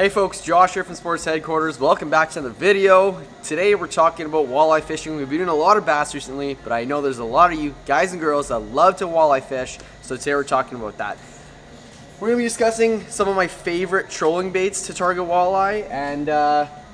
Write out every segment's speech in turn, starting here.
Hey folks, Josh here from Sports Headquarters. Welcome back to another video. Today we're talking about walleye fishing. We've been doing a lot of bass recently, but I know there's a lot of you guys and girls that love to walleye fish, so today we're talking about that. We're going to be discussing some of my favorite trolling baits to target walleye and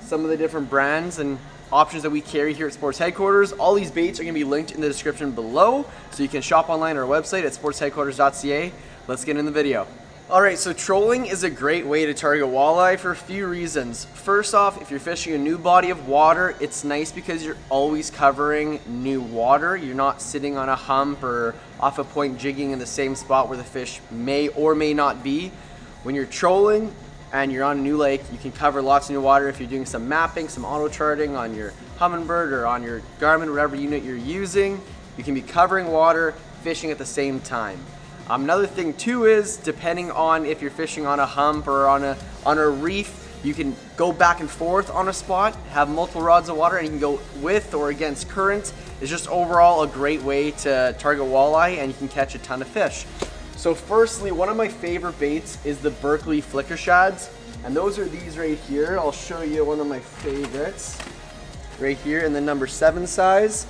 some of the different brands and options that we carry here at Sports Headquarters. All these baits are going to be linked in the description below, so you can shop online on our website at sportsheadquarters.ca. Let's get in the video. Alright, so trolling is a great way to target walleye for a few reasons. First off, if you're fishing a new body of water, it's nice because you're always covering new water. You're not sitting on a hump or off a point jigging in the same spot where the fish may or may not be. When you're trolling and you're on a new lake, you can cover lots of new water. If you're doing some mapping, some auto charting on your Humminbird or on your Garmin, whatever unit you're using, you can be covering water, fishing at the same time. Another thing too is, depending on if you're fishing on a hump or on a reef, you can go back and forth on a spot, have multiple rods of water, and you can go with or against current. It's just overall a great way to target walleye, and you can catch a ton of fish. So firstly, one of my favorite baits is the Berkley flicker shads, and those are these right here. I'll show you one of my favorites right here in the number 7 size.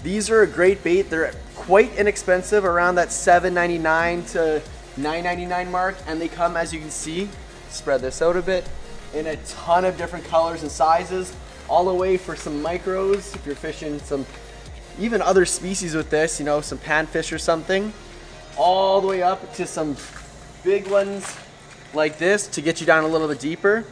These are a great bait. They're quite inexpensive, around that $7.99 to $9.99 mark, and they come, as you can see, spread this out a bit, in a ton of different colors and sizes, all the way for some micros, if you're fishing some even other species with this, you know, some panfish or something, all the way up to some big ones like this to get you down a little bit deeper.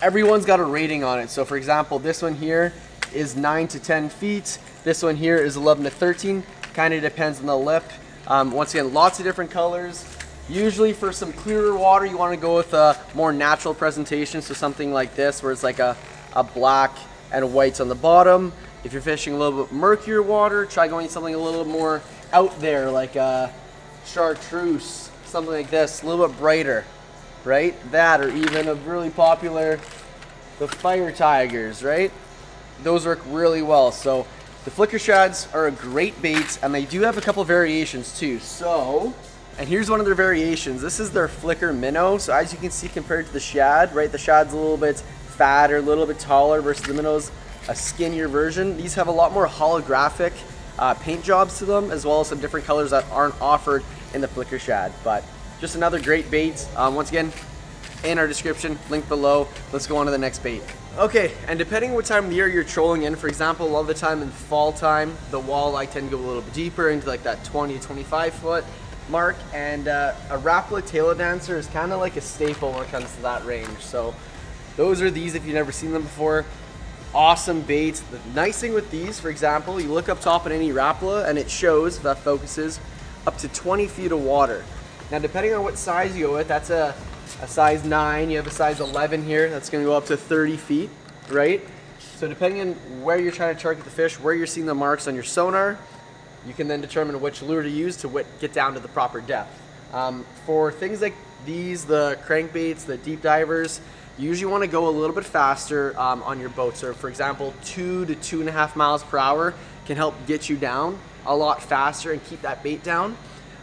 Everyone's got a rating on it. So for example, this one here is 9 to 10 feet. This one here is 11 to 13. Kind of depends on the lip. Once again, lots of different colors. Usually for some clearer water, you want to go with a more natural presentation. So something like this, where it's like a black and whites on the bottom. If you're fishing a little bit murkier water, try going something a little more out there, like a chartreuse, something like this, a little bit brighter, right? That, or even a really popular, the fire tigers, right? Those work really well. So the flicker shads are a great bait, and they do have a couple variations too. So, and here's one of their variations. This is their flicker minnow. So as you can see, compared to the shad, right, the shad's a little bit fatter, a little bit taller, versus the minnow's a skinnier version. These have a lot more holographic paint jobs to them, as well as some different colors that aren't offered in the flicker shad. But just another great bait. Once again, in our description, link below. Let's go on to the next bait. Okay, and depending on what time of the year you're trolling in, for example, a lot of the time in fall time, the walleye tend to go a little bit deeper into like that 20 to 25 foot mark, and a Rapala Tailor dancer is kind of like a staple when it comes to that range. So those are these if you've never seen them before. Awesome baits. The nice thing with these, for example, you look up top at any Rapala and it shows, that focuses, up to 20 feet of water. Now depending on what size you go with, that's a size 9, you have a size 11 here, that's going to go up to 30 feet, right? So depending on where you're trying to target the fish, where you're seeing the marks on your sonar, you can then determine which lure to use to get down to the proper depth. For things like these, the crankbaits, the deep divers, you usually want to go a little bit faster on your boat. So for example, 2 to 2.5 miles per hour can help get you down a lot faster and keep that bait down.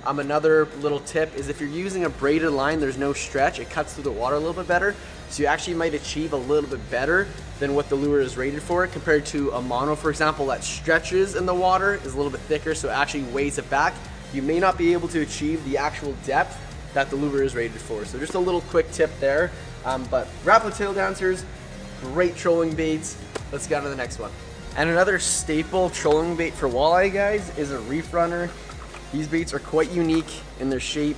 Another little tip is if you're using a braided line, there's no stretch, it cuts through the water a little bit better, so you actually might achieve a little bit better than what the lure is rated for, compared to a mono, for example, that stretches in the water, is a little bit thicker, so it actually weighs it back. You may not be able to achieve the actual depth that the lure is rated for. So just a little quick tip there. But Rapala tail dancers, great trolling baits. Let's get on to the next one. And another staple trolling bait for walleye, guys, is a Reef Runner. These baits are quite unique in their shape,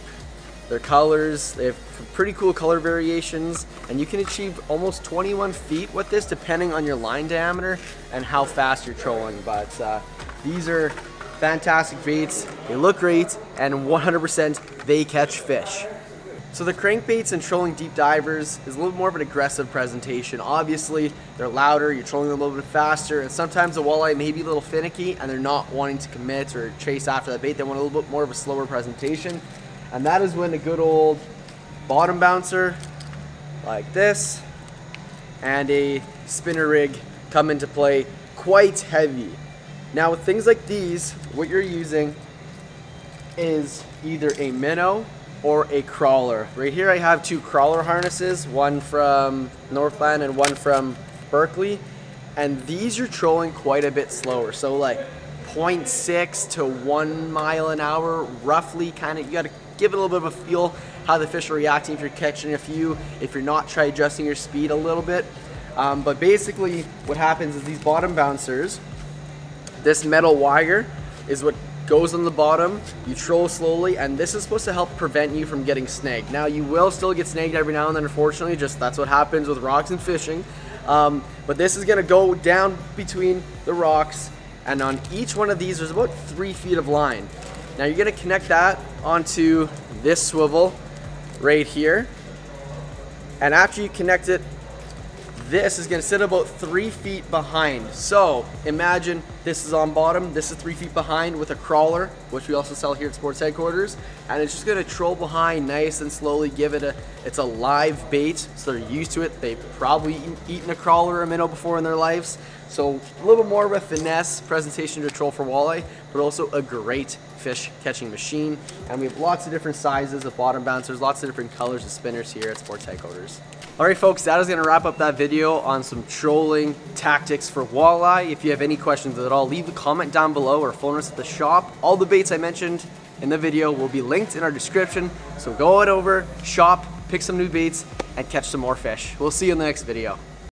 their colors. They have pretty cool color variations, and you can achieve almost 21 feet with this, depending on your line diameter and how fast you're trolling. But these are fantastic baits. They look great, and 100% they catch fish. So the crankbaits and trolling deep divers is a little more of an aggressive presentation. Obviously, they're louder, you're trolling them a little bit faster, and sometimes the walleye may be a little finicky and they're not wanting to commit or chase after that bait. They want a little bit more of a slower presentation. And that is when a good old bottom bouncer like this and a spinner rig come into play, quite heavy. Now with things like these, what you're using is either a minnow or a crawler. Right here I have two crawler harnesses, one from Northland and one from Berkley, and these are trolling quite a bit slower. So like 0.6 to 1 mile an hour, roughly. Kind of, you got to give it a little bit of a feel how the fish are reacting. If you're catching a few, if you're not, try adjusting your speed a little bit. But basically what happens is these bottom bouncers, this metal wire is what goes on the bottom. You troll slowly, and this is supposed to help prevent you from getting snagged. Now you will still get snagged every now and then, unfortunately, just that's what happens with rocks and fishing. But this is gonna go down between the rocks, and on each one of these there's about 3 feet of line. Now you're gonna connect that onto this swivel right here, and after you connect it, this is gonna sit about 3 feet behind. So imagine this is on bottom, this is 3 feet behind with a crawler, which we also sell here at Sports Headquarters, and it's just gonna troll behind nice and slowly, give it it's a live bait, so they're used to it. They've probably eaten a crawler or a minnow before in their lives. So a little bit more of a finesse presentation to troll for walleye, but also a great fish catching machine. And we have lots of different sizes of bottom bouncers, lots of different colors of spinners here at Sports Headquarters. Alright folks, that is going to wrap up that video on some trolling tactics for walleye. If you have any questions at all, leave a comment down below or phone us at the shop. All the baits I mentioned in the video will be linked in our description, so go on over, shop, pick some new baits, and catch some more fish. We'll see you in the next video.